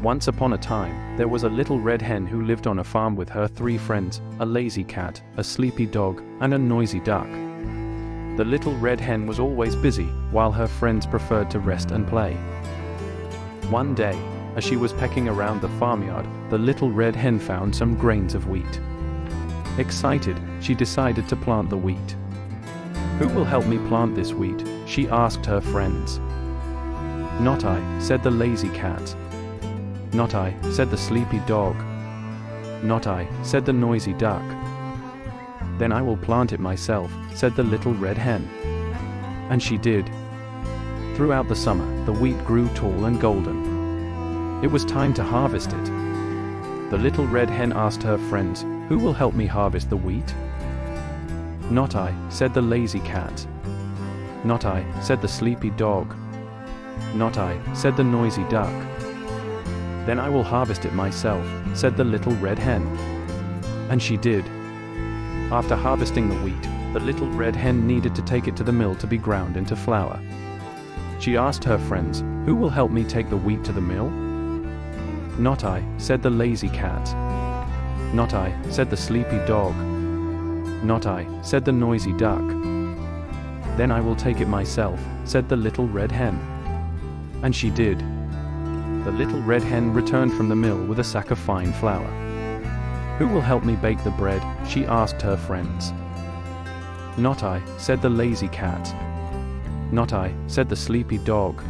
Once upon a time, there was a little red hen who lived on a farm with her 3 friends, a lazy cat, a sleepy dog, and a noisy duck. The little red hen was always busy, while her friends preferred to rest and play. One day, as she was pecking around the farmyard, the little red hen found some grains of wheat. Excited, she decided to plant the wheat. "Who will help me plant this wheat?" she asked her friends. "Not I," said the lazy cat. "Not I," said the sleepy dog. "Not I," said the noisy duck. "Then I will plant it myself," said the little red hen. And she did. Throughout the summer, the wheat grew tall and golden. It was time to harvest it. The little red hen asked her friends, "Who will help me harvest the wheat?" "Not I," said the lazy cat. "Not I," said the sleepy dog. "Not I," said the noisy duck. "Then I will harvest it myself," said the little red hen. And she did. After harvesting the wheat, the little red hen needed to take it to the mill to be ground into flour. She asked her friends, "Who will help me take the wheat to the mill?" "Not I," said the lazy cat. "Not I," said the sleepy dog. "Not I," said the noisy duck. "Then I will take it myself," said the little red hen. And she did. The little red hen returned from the mill with a sack of fine flour. "Who will help me bake the bread?" she asked her friends. "Not I," said the lazy cat. "Not I," said the sleepy dog.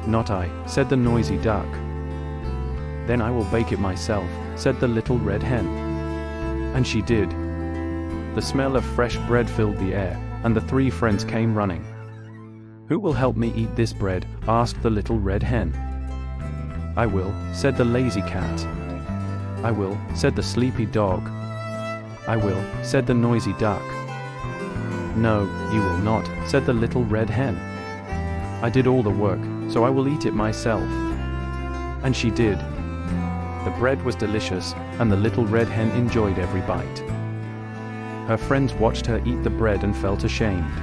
"Not I," said the noisy duck. "Then I will bake it myself," said the little red hen. And she did. The smell of fresh bread filled the air, and the 3 friends came running. "Who will help me eat this bread?" asked the little red hen. "I will," said the lazy cat. "I will," said the sleepy dog. "I will," said the noisy duck. "No, you will not," said the little red hen. "I did all the work, so I will eat it myself." And she did. The bread was delicious, and the little red hen enjoyed every bite. Her friends watched her eat the bread and felt ashamed.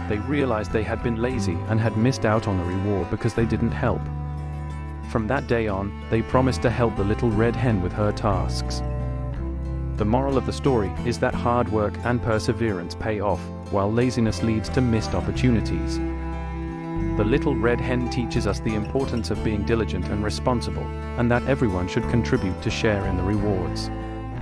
They realized they had been lazy and had missed out on the reward because they didn't help. From that day on, they promised to help the little red hen with her tasks. The moral of the story is that hard work and perseverance pay off, while laziness leads to missed opportunities. The little red hen teaches us the importance of being diligent and responsible, and that everyone should contribute to share in the rewards.